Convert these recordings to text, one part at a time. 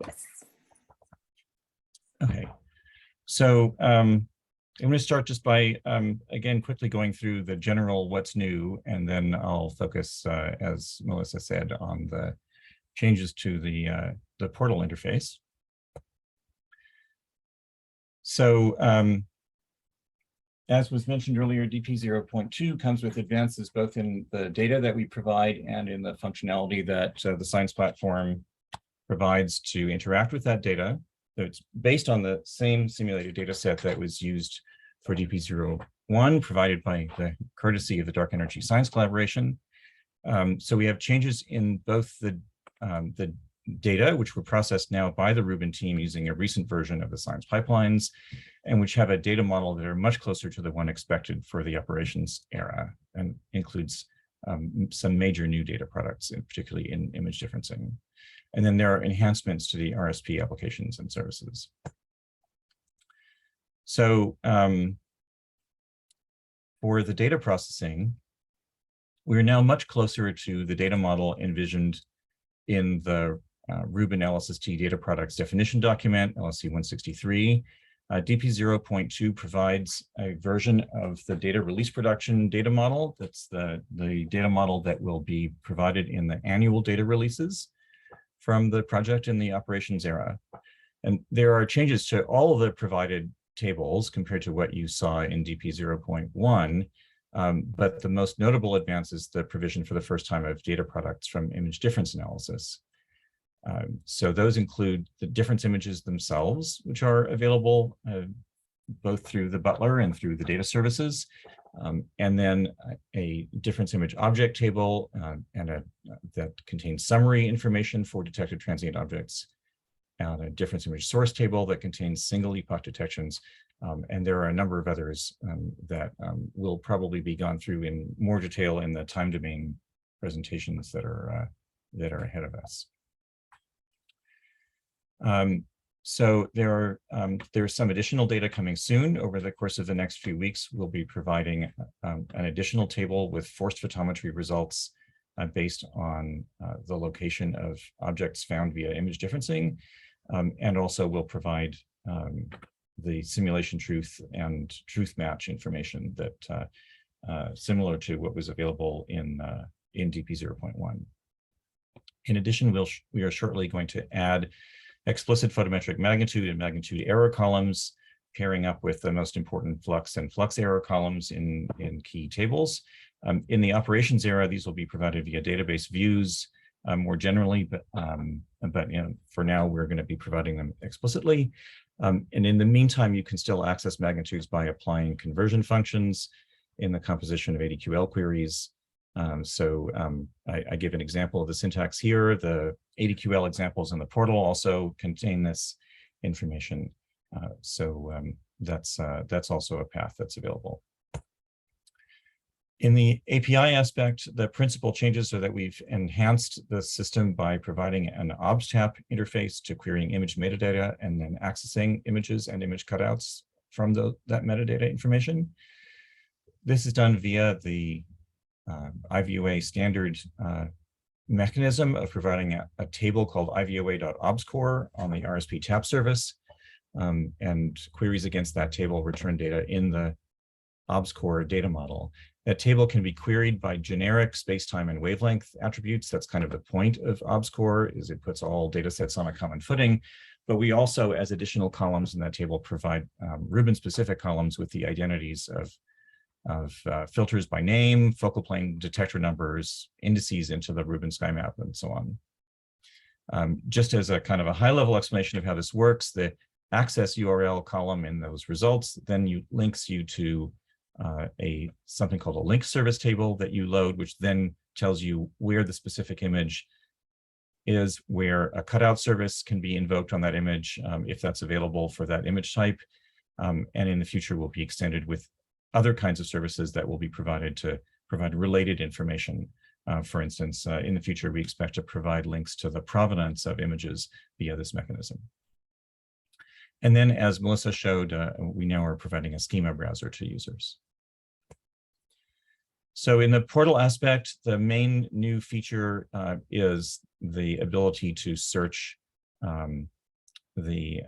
Yes. Okay, so I'm going to start just by, again, quickly going through the general what's new, and then I'll focus, as Melissa said, on the changes to the portal interface. So as was mentioned earlier, DP0.2 comes with advances both in the data that we provide and in the functionality that the science platform provides to interact with that data. So it's based on the same simulated data set that was used for DP01, provided by the courtesy of the Dark Energy Science Collaboration. So we have changes in both the data, which were processed now by the Rubin team using a recent version of the science pipelines, and which have a data model that are much closer to the one expected for the operations era, and includes some major new data products, particularly in image differencing. And then there are enhancements to the RSP applications and services. So for the data processing, we're now much closer to the data model envisioned in the Rubin LSST data products definition document, LSC 163. DP0.2 provides a version of the data release production data model. That's the data model that will be provided in the annual data releases from the project in the operations era. And there are changes to all of the provided tables compared to what you saw in DP0.1, but the most notable advance is the provision for the first time of data products from image difference analysis. So those include the difference images themselves, which are available both through the Butler and through the data services, and then a difference image object table that contains summary information for detected transient objects, and a difference image source table that contains single epoch detections. And there are a number of others that will probably be gone through in more detail in the time domain presentations that are ahead of us. So there's some additional data coming soon. Over the course of the next few weeks, we'll be providing an additional table with forced photometry results based on the location of objects found via image differencing. And also we'll provide the simulation truth and truth match information that similar to what was available in DP0.1. In addition, we are shortly going to add explicit photometric magnitude and magnitude error columns, pairing up with the most important flux and flux error columns in key tables. In the operations era, these will be provided via database views more generally, but for now, we're going to be providing them explicitly. And in the meantime, you can still access magnitudes by applying conversion functions in the composition of ADQL queries. I give an example of the syntax here. The ADQL examples in the portal also contain this information. That's also a path that's available. In the API aspect, the principal changes are that we've enhanced the system by providing an OBSTAP interface to querying image metadata and then accessing images and image cutouts from that metadata information. This is done via the IVOA standard mechanism of providing a table called ivoa.obscore on the RSP tap service, and queries against that table return data in the obscore data model. That table can be queried by generic space-time and wavelength attributes. That's kind of the point of obscore, is it puts all data sets on a common footing. But we also, as additional columns in that table, provide Rubin-specific columns with the identities of filters by name, focal plane detector numbers, indices into the Rubin sky map, and so on. Just as a kind of a high-level explanation of how this works, the access URL column in those results then links you to something called a link service table that you load, which then tells you where the specific image is, where a cutout service can be invoked on that image if that's available for that image type. And in the future will be extended with other kinds of services that will be provided to provide related information. For instance, in the future, we expect to provide links to the provenance of images via this mechanism. And then, as Melissa showed, we now are providing a schema browser to users. So in the portal aspect, the main new feature is the ability to search the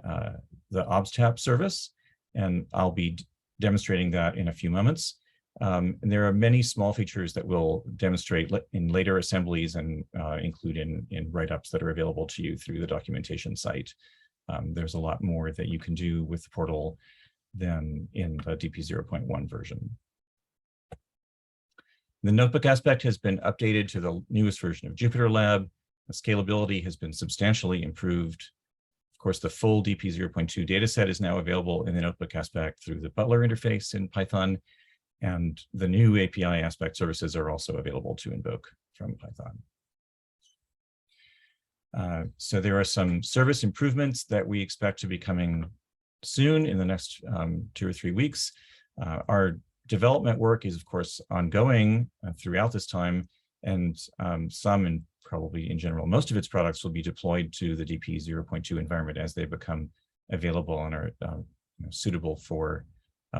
OBSTAP service, and I'll be demonstrating that in a few moments. And there are many small features that we'll demonstrate in later assemblies and include in write-ups that are available to you through the documentation site. There's a lot more that you can do with the portal than in the DP0.1 version. The notebook aspect has been updated to the newest version of JupyterLab. The scalability has been substantially improved. Of course, the full DP0.2 dataset is now available in the notebook aspect through the Butler interface in Python, and the new API aspect services are also available to invoke from Python. So there are some service improvements that we expect to be coming soon in the next 2 or 3 weeks. Our development work is, of course, ongoing throughout this time, and some, and probably in general, most of its products will be deployed to the DP0.2 environment as they become available and are suitable for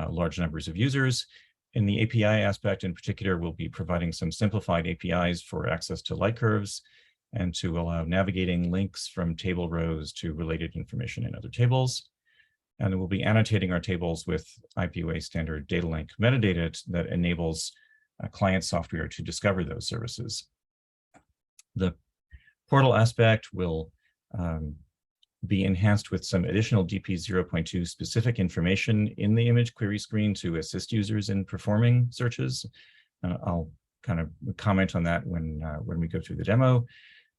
large numbers of users. In the API aspect in particular, we'll be providing some simplified APIs for access to light curves and to allow navigating links from table rows to related information in other tables. And we'll be annotating our tables with IPOA standard data link metadata that enables client software to discover those services. The portal aspect will be enhanced with some additional DP0.2 specific information in the image query screen to assist users in performing searches. I'll kind of comment on that when we go through the demo.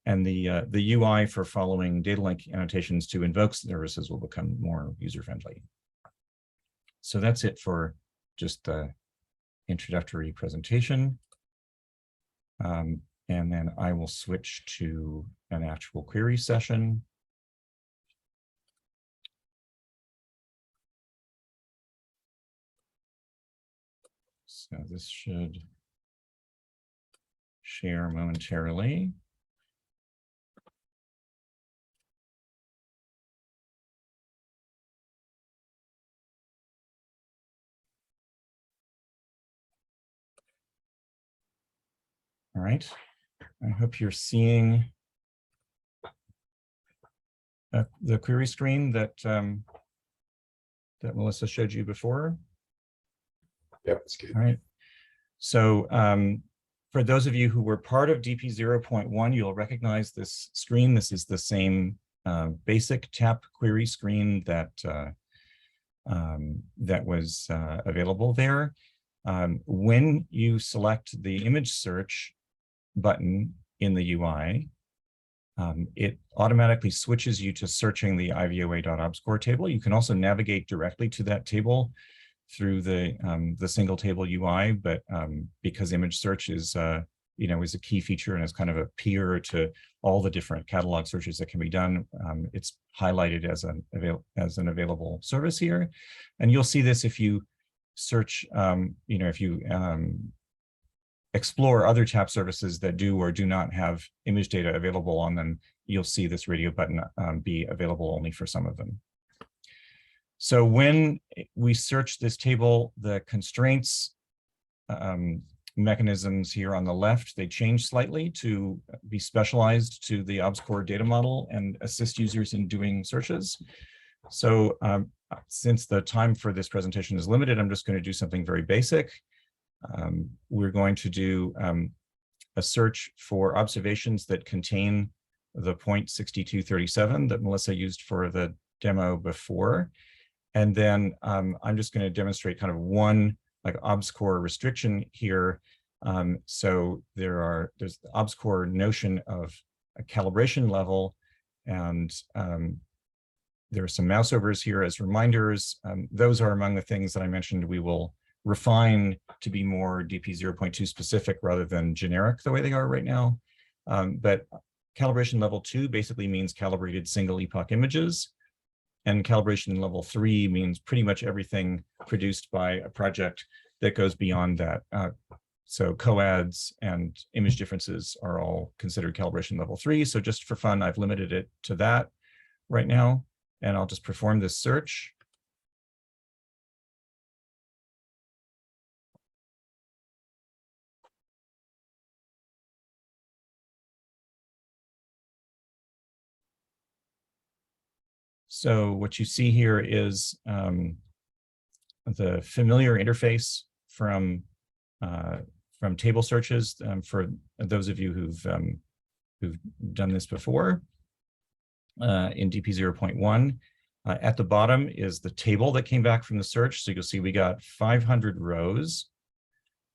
And the UI for following data link annotations to invoke services will become more user-friendly. So that's it for just the introductory presentation. And then I will switch to an actual query session. So this should share momentarily. All right, I hope you're seeing the query screen that that Melissa showed you before. Yep, that's good. All right. So for those of you who were part of DP0.1, you'll recognize this screen. This is the same basic tap query screen that that was available there. When you select the image search button in the UI, it automatically switches you to searching the ivoa.obscore table. You can also navigate directly to that table through the single table UI, but because image search is is a key feature and is kind of a peer to all the different catalog searches that can be done, it's highlighted as an available service here. And you'll see this if you search, if you explore other tap services that do or do not have image data available on them, you'll see this radio button be available only for some of them. So when we search this table, the constraints mechanisms here on the left, they change slightly to be specialized to the OBSCORE data model and assist users in doing searches. So since the time for this presentation is limited, I'm just going to do something very basic. We're going to do a search for observations that contain the 0.6237 that Melissa used for the demo before. And then I'm just going to demonstrate kind of one like OBSCORE restriction here. So there's the OBSCORE notion of a calibration level, and there are some mouse overs here as reminders. Those are among the things that I mentioned we will refine to be more DP0.2 specific rather than generic the way they are right now. But calibration level 2 basically means calibrated single epoch images. And calibration level 3 means pretty much everything produced by a project that goes beyond that. So coads and image differences are all considered calibration level 3. So just for fun, I've limited it to that right now. And I'll just perform this search. So what you see here is the familiar interface from table searches for those of you who've done this before in DP0.1. At the bottom is the table that came back from the search. So you'll see we got 500 rows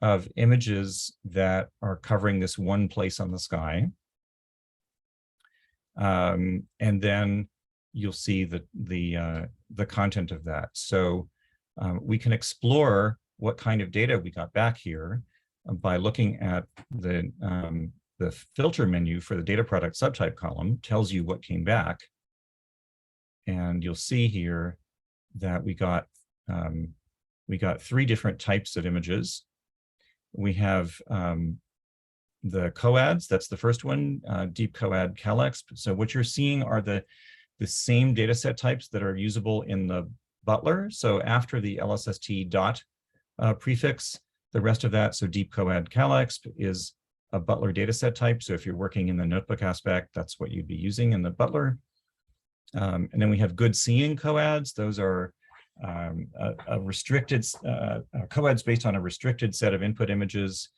of images that are covering this one place on the sky. And then you'll see the content of that. So we can explore what kind of data we got back here by looking at the filter menu for the data product subtype column. Tells you what came back. And you'll see here that we got 3 different types of images. We have the coads, that's the first one, deep coad CalExp. So what you're seeing are the same data set types that are usable in the butler. So after the LSST dot prefix, the rest of that, so deep coad CalExp is a butler data set type. So if you're working in the notebook aspect, that's what you'd be using in the butler. And then we have good seeing coads. Those are a restricted coads based on a restricted set of input images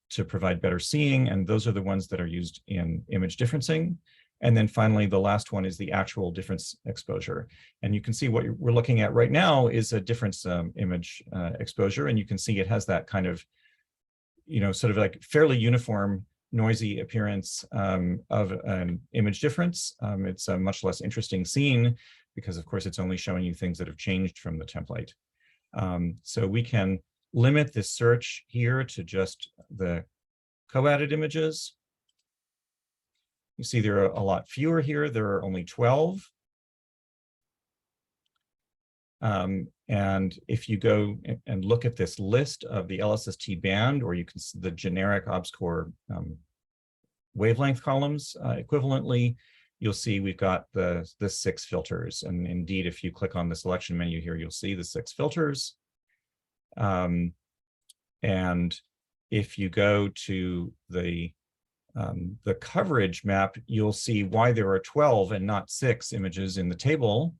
to provide better seeing. And those are the ones that are used in image differencing. And then finally, the last one is the actual difference exposure. And you can see what we're looking at right now is a difference image exposure. And you can see it has that kind of, sort of like fairly uniform noisy appearance of an image difference. It's a much less interesting scene because, of course, it's only showing you things that have changed from the template. So we can limit this search here to just the co-added images. You see there are a lot fewer here. There are only 12. And if you go and look at this list of the LSST band, or you can see the generic OBSCOR wavelength columns equivalently, you'll see we've got the 6 filters. And indeed, if you click on the selection menu here, you'll see the 6 filters. And if you go to the coverage map, you'll see why there are 12 and not 6 images in the table.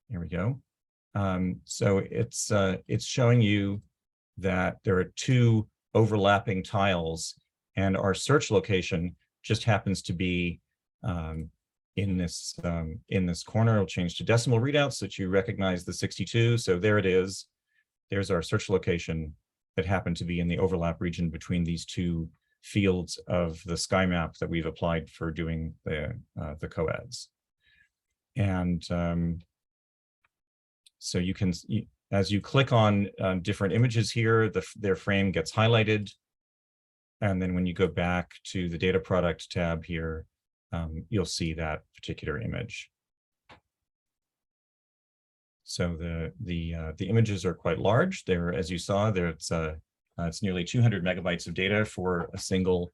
Here we go. So it's showing you that there are 2 overlapping tiles, and our search location just happens to be in this corner. It'll change to decimal readouts so that you recognize the 62. So there it is. There's our search location that happened to be in the overlap region between these 2 fields of the sky map that we've applied for doing the coads. And so you can, as you click on different images here, their frame gets highlighted. And then when you go back to the data product tab here, you'll see that particular image. So the images are quite large. They're, as you saw, it's nearly 200 megabytes of data for a single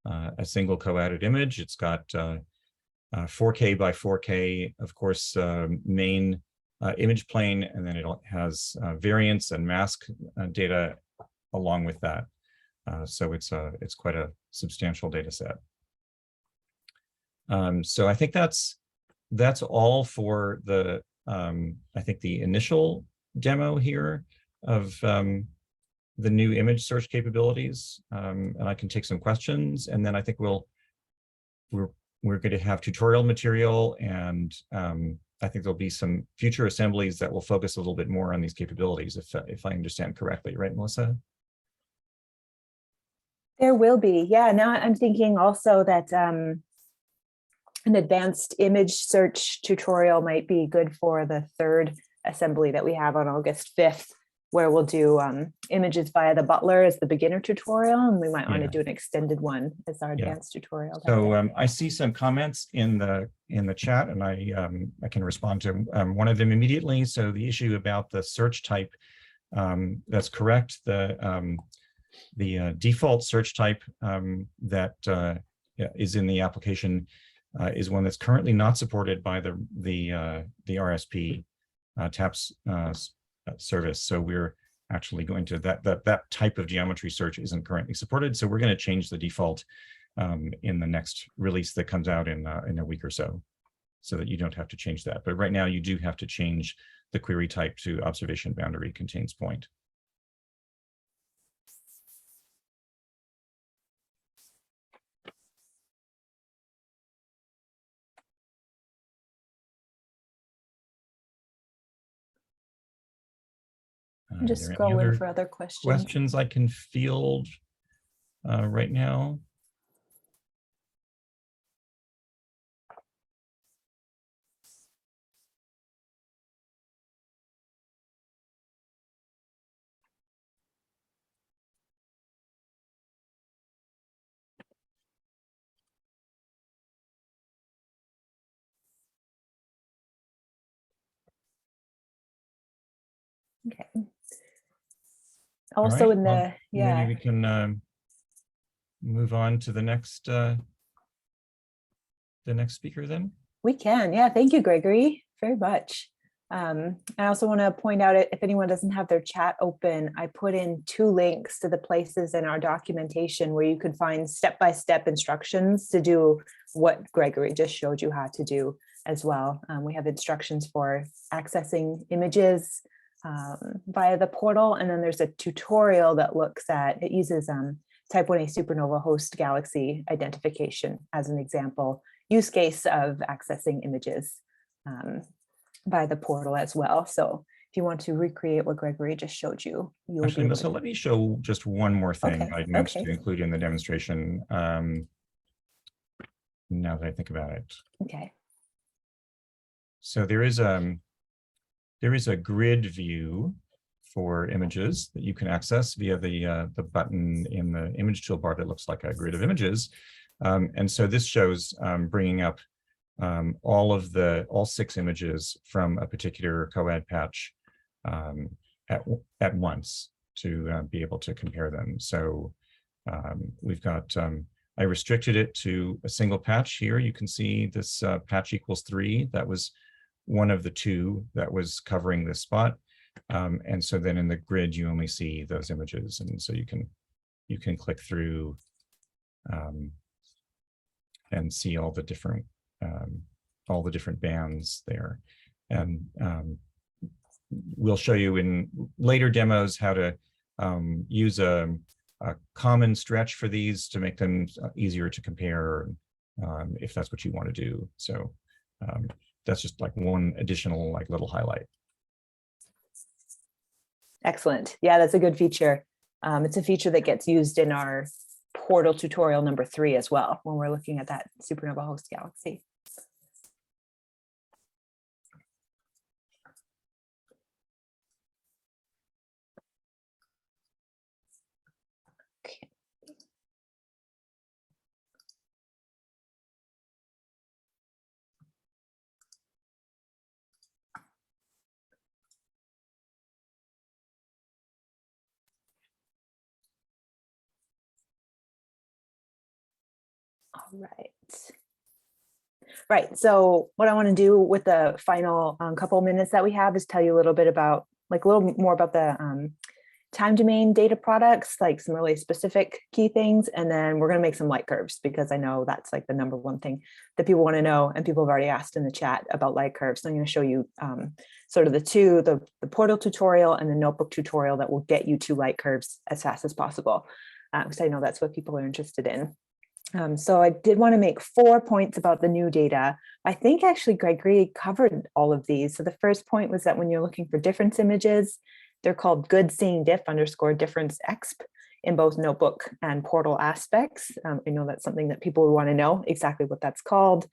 co-added image. It's got 4K by 4K, of course, main image plane, and then it has variance and mask data along with that. So it's quite a substantial data set. So I think that's all for the I think the initial demo here of the new image search capabilities, and I can take some questions, and then I think we're going to have tutorial material, and I think there'll be some future assemblies that will focus a little bit more on these capabilities, if I understand correctly, right, Melissa? There will be, yeah. Now I'm thinking also that an advanced image search tutorial might be good for the 3rd assembly that we have on August 5th, where we'll do images via the butler as the beginner tutorial, and we might want to do an extended one as our advanced tutorial. So I see some comments in the chat, and I can respond to one of them immediately. So the issue about the search type, that's correct. The default search type that is in the application is one that's currently not supported by the RSP. taps service. So we're actually going to, that type of geometry search isn't currently supported. So we're going to change the default in the next release that comes out in a week or so that you don't have to change that. But right now you do have to change the query type to observation boundary contains point. Just scrolling for other questions I can field right now. Okay. Also in the, well, yeah. Maybe we can move on to the next speaker then. We can, yeah. Thank you, Gregory, very much. I also want to point out, if anyone doesn't have their chat open, I put in 2 links to the places in our documentation where you could find step-by-step instructions to do what Gregory just showed you how to do as well. We have instructions for accessing images via the portal, and then there's a tutorial that looks at, it uses type 1a supernova host galaxy identification as an example use case of accessing images by the portal as well. So if you want to recreate what Gregory just showed you, you'll Actually, be Melissa, let me show just one more thing Okay, I meant okay. to include in the demonstration. Now that I think about it. Okay. So there is a grid view for images that you can access via the button in the image toolbar that looks like a grid of images. And so this shows bringing up all 6 images from a particular COAD patch at once to be able to compare them. So we've got, I restricted it to a single patch here. You can see this patch equals 3. That was one of the 2 that was covering this spot. And so then in the grid, you only see those images. And so you can click through and see all the different bands there. And we'll show you in later demos how to use a common stretch for these to make them easier to compare if that's what you want to do. So that's just like one additional little highlight. Excellent. Yeah, that's a good feature. It's a feature that gets used in our portal tutorial number 3 as well, when we're looking at that supernova host galaxy. Okay. All right. Right. So what I want to do with the final couple minutes that we have is tell you a little bit about, a little more about the time domain data products, like some really specific key things. And then we're going to make some light curves, because I know that's like the number one thing that people want to know. And people have already asked in the chat about light curves. So I'm going to show you sort of the portal tutorial and the notebook tutorial that will get you to light curves as fast as possible, because I know that's what people are interested in. So I did want to make 4 points about the new data. I think actually Gregory covered all of these. So the first point was that when you're looking for difference images, they're called good seeing diff _ difference exp in both notebook and portal aspects. I know that's something that people would want to know exactly what that's called.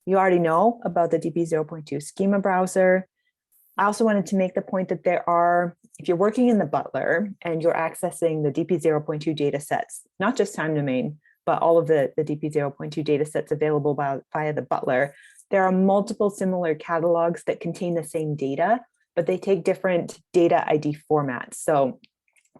You already know about the DP0.2 Schema Browser. I also wanted to make the point that there are, if you're working in the Butler and you're accessing the DP0.2 data sets, not just time domain, but all of the DP0.2 data sets available via the Butler, there are multiple similar catalogs that contain the same data, but they take different data ID formats. So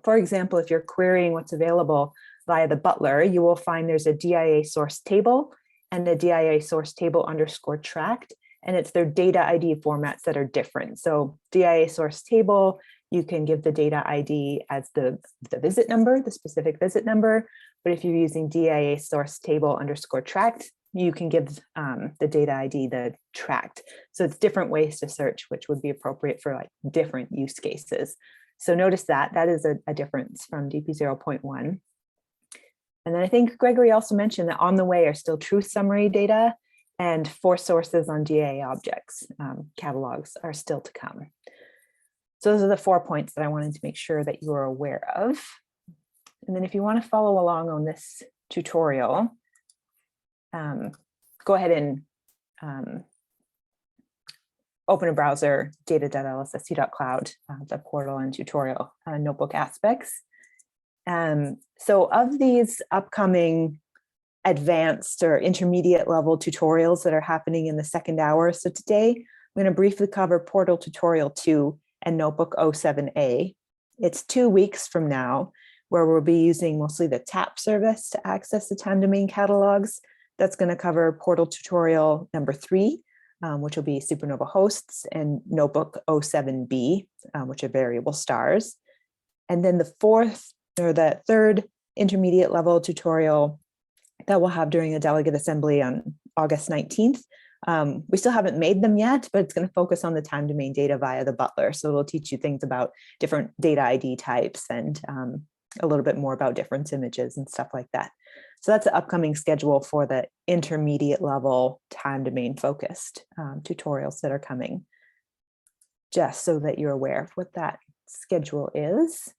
for example, if you're querying what's available via the Butler, you will find there's a DIA source table and the DIA source table _ tracked. and it's their data ID formats that are different. So DIA source table, you can give the data ID as the visit number, the specific visit number. But if you're using DIA source table _ tract, you can give the data ID the tract. So it's different ways to search, which would be appropriate for like different use cases. So notice that is a difference from DP0.1. And then I think Gregory also mentioned that on the way are still truth summary data, and for sources on DIA objects, catalogs are still to come. So those are the 4 points that I wanted to make sure that you are aware of. And then if you want to follow along on this tutorial, go ahead and open a browser, data.lssc.cloud, the portal and tutorial notebook aspects. So of these upcoming advanced or intermediate level tutorials that are happening in the second hour, so today I'm going to briefly cover Portal Tutorial 2 and Notebook 07A. It's 2 weeks from now, where we'll be using mostly the TAP service to access the time domain catalogs. That's going to cover Portal Tutorial number 3, which will be Supernova hosts, and Notebook 07B, which are variable stars. And then the third intermediate level tutorial that we'll have during a delegate assembly on August 19th. We still haven't made them yet, but it's going to focus on the time domain data via the butler. So it'll teach you things about different data ID types and a little bit more about difference images and stuff like that. So that's the upcoming schedule for the intermediate level time domain focused tutorials that are coming, just so that you're aware of what that schedule is.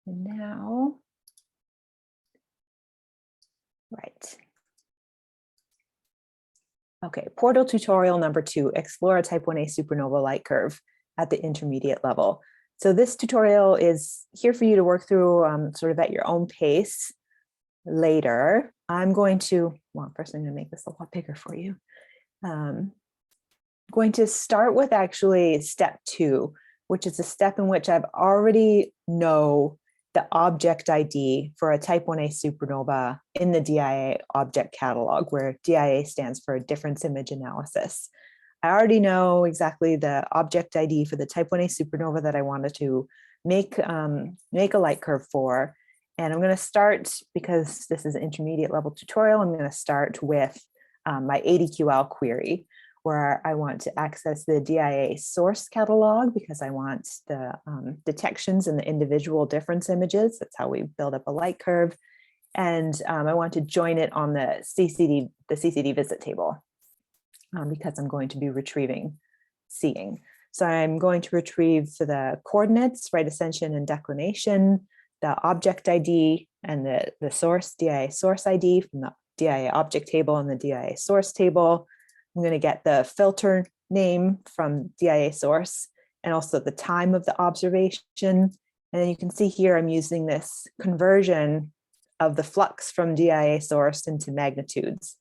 And now, right. Okay, Portal Tutorial number 2, explore a type 1a supernova light curve at the intermediate level. So this tutorial is here for you to work through sort of at your own pace. Later, I'm going to, well, first I'm going to make this a lot bigger for you. Going to start with actually step 2, which is a step in which I've already know the object ID for a type 1a supernova in the DIA object catalog, where DIA stands for difference image analysis. I already know exactly the object ID for the type 1a supernova that I wanted to make a light curve for. And I'm going to start, because this is an intermediate level tutorial, I'm going to start with my ADQL query, where I want to access the DIA source catalog because I want the detections in the individual difference images. That's how we build up a light curve. And I want to join it on the CCD visit table because I'm going to be retrieving seeing. So I'm going to retrieve for the coordinates, right ascension and declination, the object ID and the source, DIA source ID from the DIA object table and the DIA source table. I'm going to get the filter name from DIA source and also the time of the observation. And then you can see here I'm using this conversion of the flux from DIA source into magnitudes.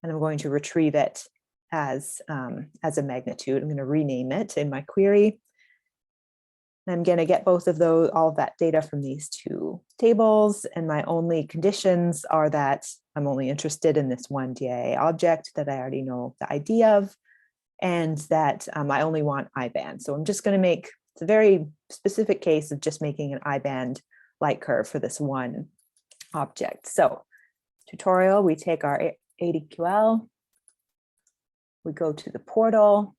And I'm going to retrieve it as a magnitude. I'm going to rename it in my query. I'm going to get both of those, all of that data from these two tables. And my only conditions are that I'm only interested in this one DIA object that I already know the ID of, and that I only want I-band. So I'm just going to make, it's a very specific case of just making an I-band light curve for this one object. So tutorial, we take our ADQL, we go to the portal,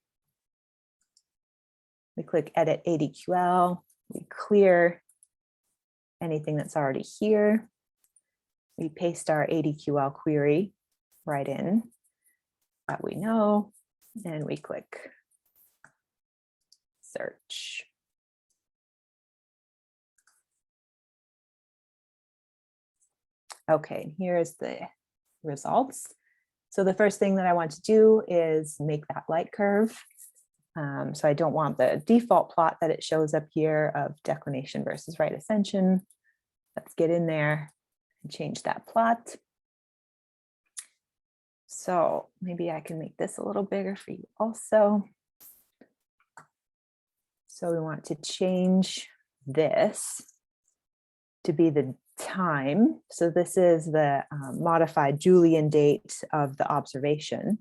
we click edit ADQL, we clear anything that's already here. We paste our ADQL query right in that we know, and we click search. Okay, here's the results. So the first thing that I want to do is make that light curve. So I don't want the default plot that it shows up here of declination versus right ascension. Let's get in there and change that plot. So maybe I can make this a little bigger for you also. So we want to change this to be the time. So this is the modified Julian date of the observation.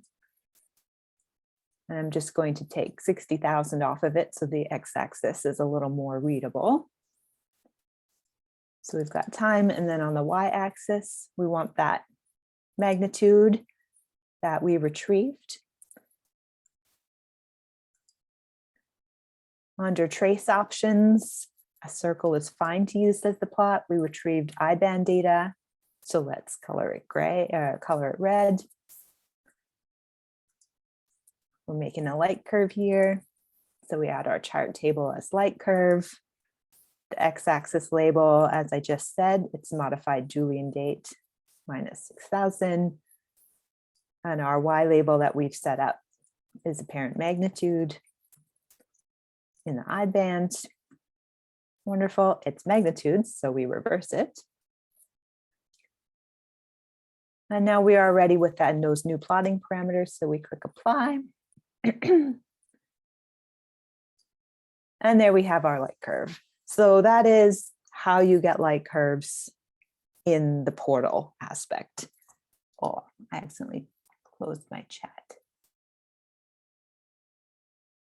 And I'm just going to take 60,000 off of it so the x-axis is a little more readable. So we've got time, and then on the y-axis, we want that magnitude that we retrieved. Under trace options, a circle is fine to use as the plot. We retrieved I-band data, so let's color it color it red. We're making a light curve here, so we add our chart table as light curve. The x-axis label, as I just said, it's modified Julian date minus 6,000. And our y label that we've set up is apparent magnitude in the I-band. Wonderful, it's magnitudes, so we reverse it. And now we are ready with those new plotting parameters, so we click apply. And there we have our light curve. So that is how you get light curves in the portal aspect. Oh, I accidentally closed my chat.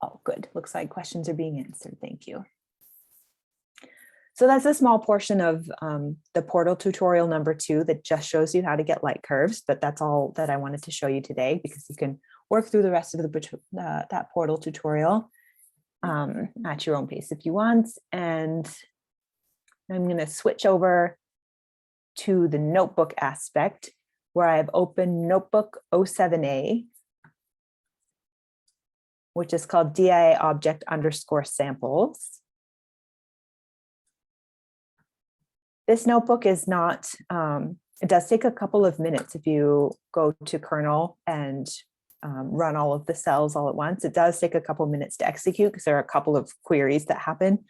Oh, good. Looks like questions are being answered. Thank you. So that's a small portion of the portal tutorial number 2 that just shows you how to get light curves, but that's all that I wanted to show you today, because you can work through the rest of that portal tutorial at your own pace if you want. And I'm going to switch over to the notebook aspect, where I've opened notebook 07A, which is called DIA object _ samples. This notebook is not, it does take a couple of minutes if you go to kernel and run all of the cells all at once. It does take a couple minutes to execute because there are a couple of queries that happen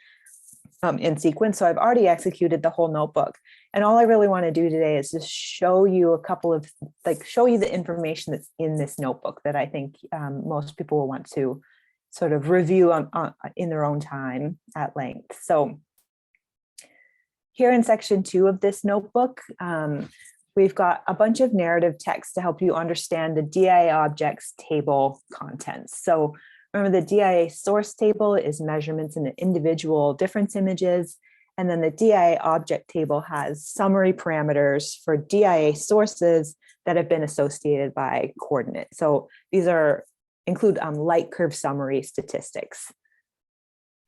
in sequence. So I've already executed the whole notebook. And all I really want to do today is just show you a couple of, show you the information that's in this notebook that I think most people will want to sort of review in their own time at length. So here in section 2 of this notebook, we've got a bunch of narrative text to help you understand the DIA objects table contents. So remember, the DIA source table is measurements in the individual difference images. And then the DIA object table has summary parameters for DIA sources that have been associated by coordinates. So these include light curve summary statistics.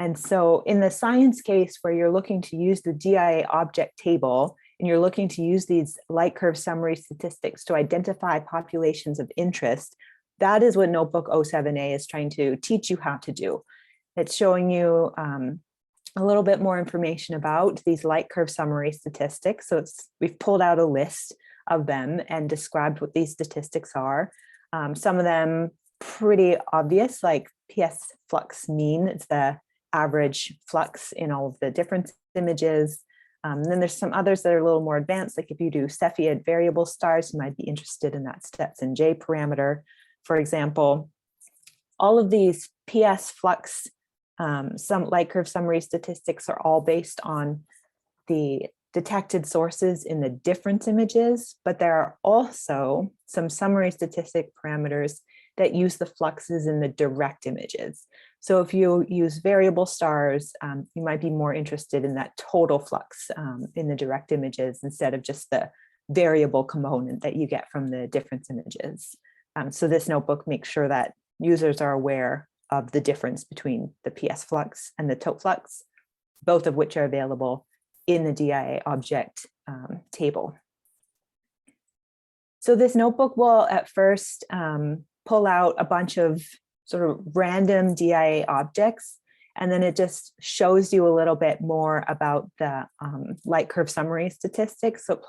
And so in the science case where you're looking to use the DIA object table, and you're looking to use these light curve summary statistics to identify populations of interest, that is what Notebook 07A is trying to teach you how to do. It's showing you a little bit more information about these light curve summary statistics. So we've pulled out a list of them and described what these statistics are. Some of them pretty obvious, like PS flux mean, it's the average flux in all of the difference images. Then there's some others that are a little more advanced, like if you do Cepheid variable stars, you might be interested in that Stetson J parameter, for example. All of these PS flux, some light curve summary statistics are all based on the detected sources in the difference images, but there are also some summary statistic parameters that use the fluxes in the direct images. So if you use variable stars, you might be more interested in that total flux in the direct images instead of just the variable component that you get from the difference images. So this notebook makes sure that users are aware of the difference between the PS flux and the tot flux, both of which are available in the DIA object table. So this notebook will at first pull out a bunch of sort of random DIA objects, and then it just shows you a little bit more about the light curve summary statistics. So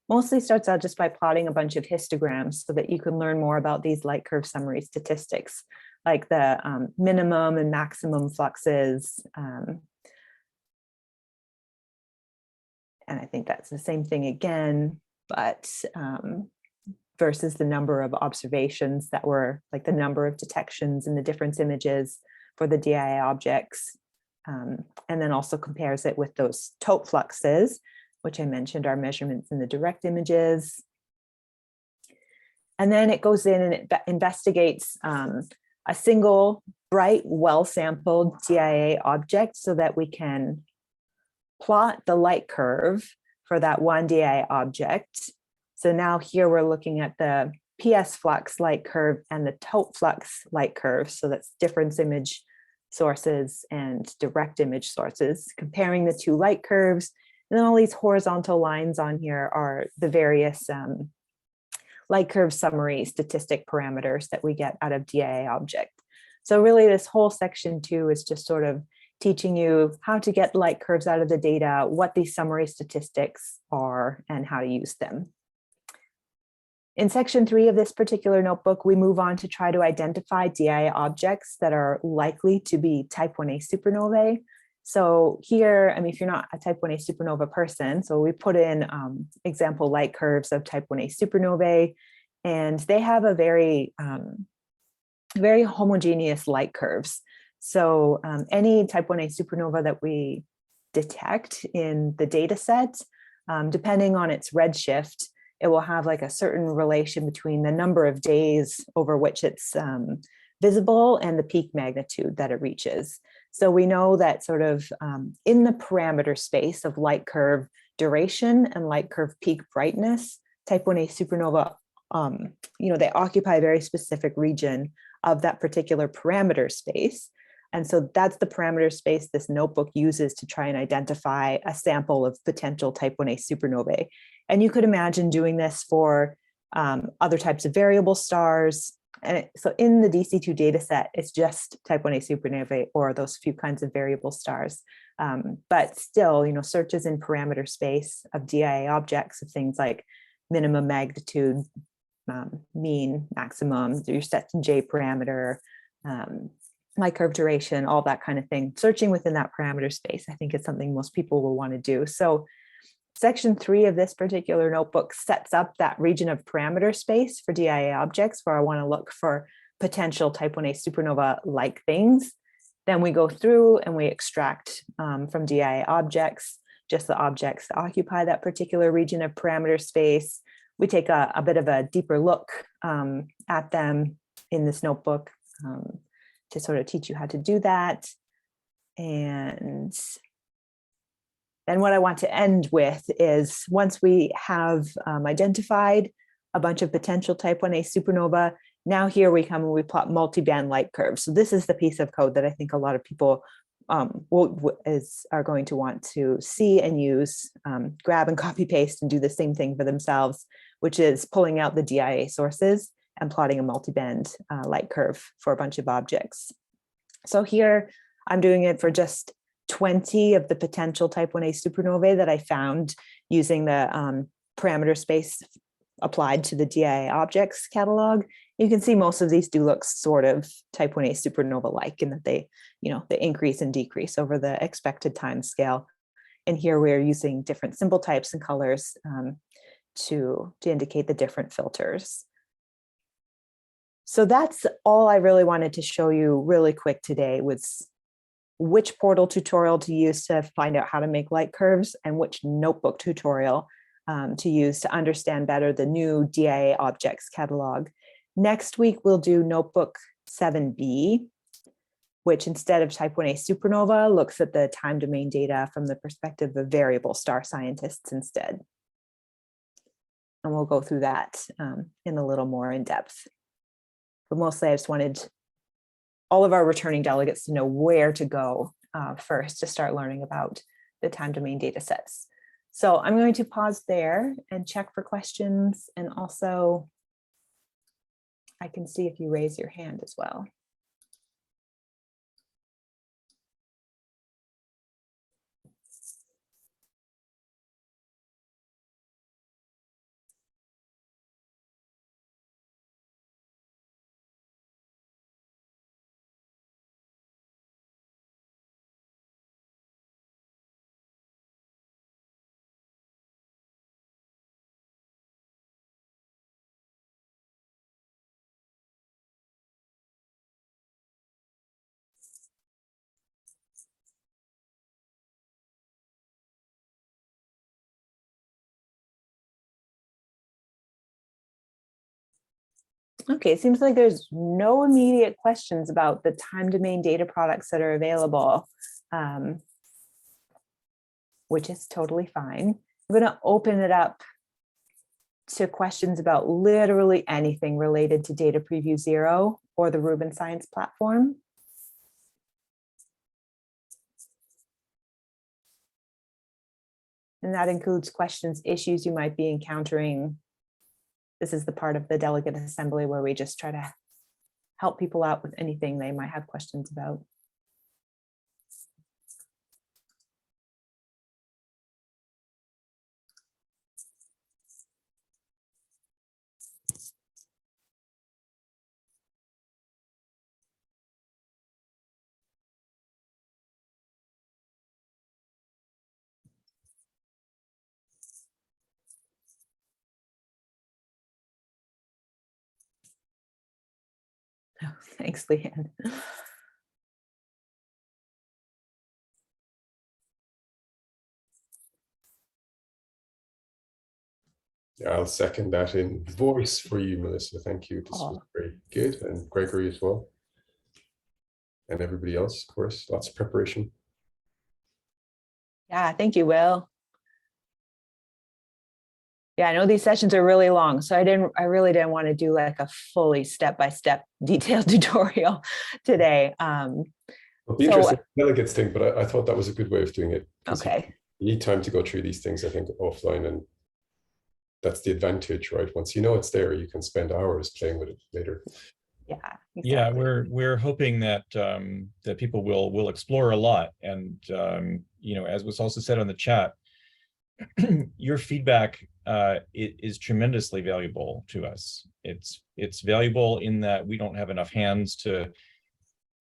mostly starts out just by plotting a bunch of histograms so that you can learn more about these light curve summary statistics, like the minimum and maximum fluxes. And I think that's the same thing again, but versus the number of observations that were like the number of detections in the difference images for the DIA objects. And then also compares it with those tot fluxes, which I mentioned are measurements in the direct images. And then it goes in and it investigates a single bright, well-sampled DIA object so that we can plot the light curve for that one DIA object. So now here we're looking at the PS flux light curve and the tote flux light curve. So that's difference image sources and direct image sources, comparing the two light curves. And then all these horizontal lines on here are the various light curve summary statistic parameters that we get out of DIA object. So really this whole section 2 is just sort of teaching you how to get light curves out of the data, what these summary statistics are, and how to use them. In section 3 of this particular notebook, we move on to try to identify DIA objects that are likely to be type 1a supernovae. So here, I mean, if you're not a type 1a supernova person, so we put in example light curves of type 1a supernovae, and they have a very homogeneous light curves. So any type 1a supernova that we detect in the data set, depending on its redshift, it will have like a certain relation between the number of days over which it's visible and the peak magnitude that it reaches. So we know that sort of in the parameter space of light curve duration and light curve peak brightness, type 1a supernova, they occupy a very specific region of that particular parameter space. And so that's the parameter space this notebook uses to try and identify a sample of potential type 1a supernovae. And you could imagine doing this for other types of variable stars. And so in the DC2 data set, it's just type 1a supernovae or those few kinds of variable stars. But still, searches in parameter space of DIA objects of things like minimum magnitude, mean, maximum, your set to J parameter, light curve duration, all that kind of thing. Searching within that parameter space, I think is something most people will want to do. So section 3 of this particular notebook sets up that region of parameter space for DIA objects where I want to look for potential type 1a supernova-like things. Then we go through and we extract from DIA objects, just the objects that occupy that particular region of parameter space. We take a bit of a deeper look at them in this notebook to sort of teach you how to do that. And then what I want to end with is once we have identified a bunch of potential type 1a supernova, now here we come and we plot multiband light curves. So this is the piece of code that I think a lot of people are going to want to see and use, grab and copy paste and do the same thing for themselves, which is pulling out the DIA sources and plotting a multiband light curve for a bunch of objects. So here I'm doing it for just 20 of the potential type 1a supernovae that I found using the parameter space applied to the DIA objects catalog. You can see most of these do look sort of type 1a supernova-like in that they increase and decrease over the expected time scale. And here we're using different symbol types and colors to indicate the different filters. So that's all I really wanted to show you really quick today, was which portal tutorial to use to find out how to make light curves and which notebook tutorial to use to understand better the new DIA objects catalog. Next week, we'll do notebook 7B, which instead of type 1a supernova, looks at the time domain data from the perspective of variable star scientists instead. And we'll go through that in a little more in depth. But mostly I just wanted all of our returning delegates to know where to go first to start learning about the time domain data sets. So I'm going to pause there and check for questions, and also I can see if you raise your hand as well. Okay, it seems like there's no immediate questions about the time domain data products that are available, which is totally fine. I'm going to open it up to questions about literally anything related to Data Preview 0 or the Rubin Science platform. And that includes questions, issues you might be encountering. This is the part of the delegate assembly where we just try to help people out with anything they might have questions about. Oh, thanks, Leanne. Yeah, I'll second that in voice for you, Melissa. Thank you. This was very good. And Gregory as well. And everybody else, of course, lots of preparation. Yeah, thank you, Will. Yeah, I know these sessions are really long, so I really didn't want to do like a fully step-by-step detailed tutorial today. It'll be interesting delegates thing, but I thought that was a good way of doing it. Okay. You need time to go through these things, I think, offline, and that's the advantage, right? Once you know it's there, you can spend hours playing with it later. Yeah. Exactly. Yeah, we're hoping that that people will explore a lot, and you know, as was also said on the chat, your feedback is tremendously valuable to us. It's valuable in that we don't have enough hands to,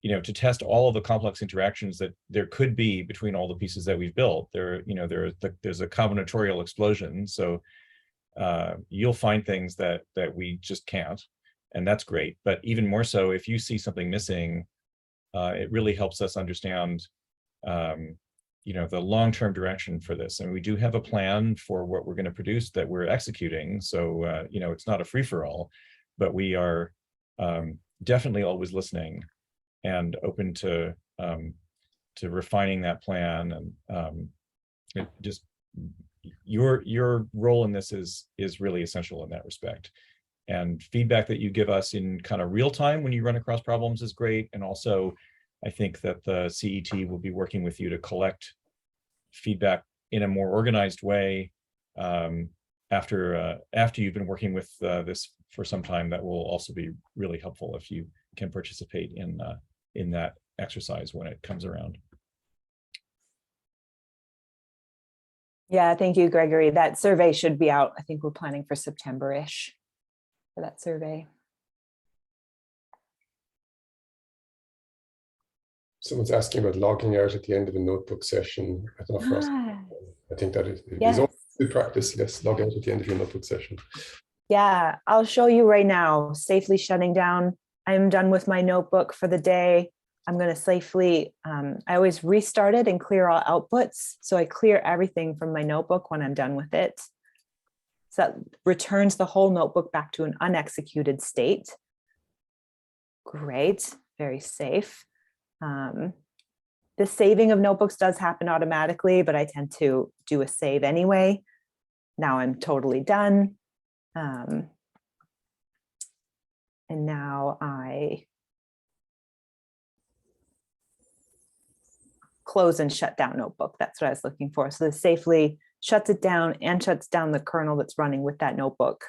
you know, to test all of the complex interactions that there could be between all the pieces that we've built. There's a combinatorial explosion, so you'll find things that we just can't, and that's great. But even more so, if you see something missing, it really helps us understand you know, the long-term direction for this. And we do have a plan for what we're going to produce that we're executing. So, you know, it's not a free-for-all, but we are definitely always listening and open to refining that plan. And it just your role in this is really essential in that respect. And feedback that you give us in kind of real time when you run across problems is great. And also, I think that the CET will be working with you to collect feedback in a more organized way after you've been working with this for some time. That will also be really helpful if you can participate in that exercise when it comes around. Yeah, thank you, Gregory. That survey should be out. I think we're planning for September-ish for that survey. Someone's asking about logging out at the end of a notebook session. I don't know if I think that is always good practice. Yes, log out at the end of your notebook session. Yeah, I'll show you right now, safely shutting down. I'm done with my notebook for the day. I'm going to safely, I always restart it and clear all outputs. So I clear everything from my notebook when I'm done with it. So that returns the whole notebook back to an unexecuted state. Great, very safe. The saving of notebooks does happen automatically, but I tend to do a save anyway. Now I'm totally done. And now I close and shut down notebook. That's what I was looking for. So this safely shuts it down and shuts down the kernel that's running with that notebook.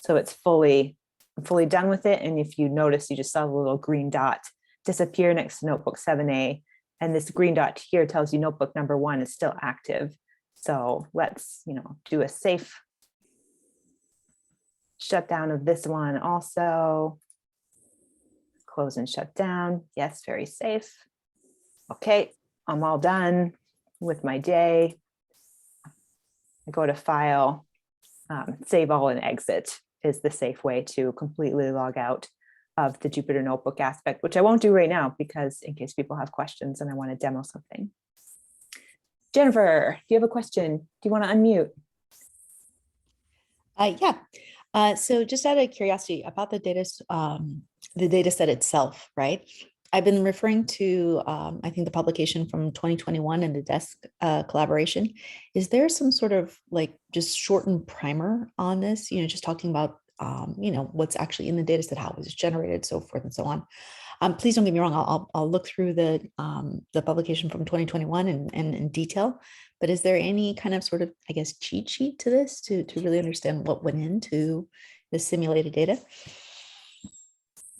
So it's fully done with it. And if you notice, you just saw the little green dot disappear next to notebook 7A. And this green dot here tells you notebook number 1 is still active. So let's, you know, do a safe shutdown of this one also. Close and shut down. Yes, very safe. Okay, I'm all done with my day. I go to File, Save All and Exit is the safe way to completely log out of the Jupyter Notebook aspect, which I won't do right now because in case people have questions and I want to demo something. Jennifer, do you have a question? Do you want to unmute? Yeah, So just out of curiosity about the data set itself, right? I've been referring to, I think the publication from 2021 and the desk collaboration. Is there some sort of like just shortened primer on this? You know, just talking about, you know, what's actually in the data set, how it was generated, so forth and so on. Please don't get me wrong. I'll look through the publication from 2021 and in detail. But is there any kind of sort of, I guess, cheat sheet to this to really understand what went into the simulated data?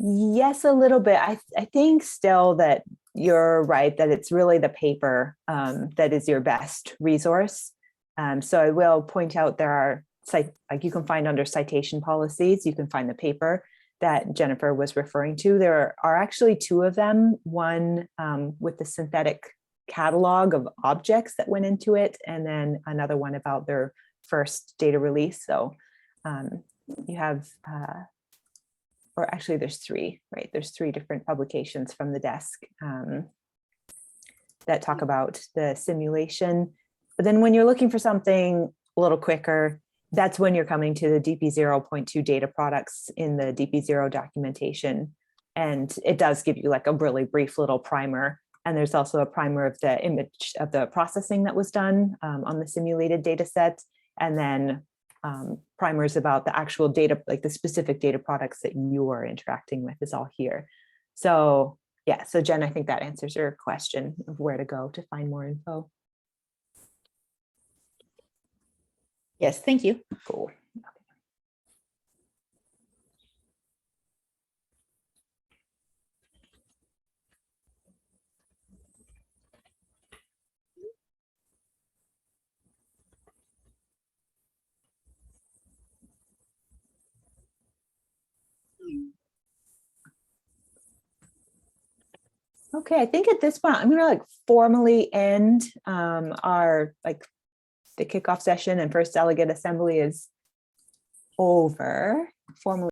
Yes, a little bit. I think still that you're right, that it's really the paper that is your best resource. So I will point out there are like you can find under citation policies, you can find the paper that Jennifer was referring to. There are actually two of them, one with the synthetic catalog of objects that went into it, and then another one about their first data release. So you have, or actually there's three, right? There's three different publications from the desk that talk about the simulation. But then when you're looking for something a little quicker, that's when you're coming to the DP0.2 data products in the DP0 documentation. And it does give you like a really brief little primer. And there's also a primer of the image of the processing that was done on the simulated data set. And then primers about the actual data, like the specific data products that you are interacting with is all here. So yeah, so Jen, I think that answers your question of where to go to find more info. Yes, thank you. Cool. Okay, I think at this point, I'm gonna like formally end our like the kickoff session and first delegate assembly is over. Formally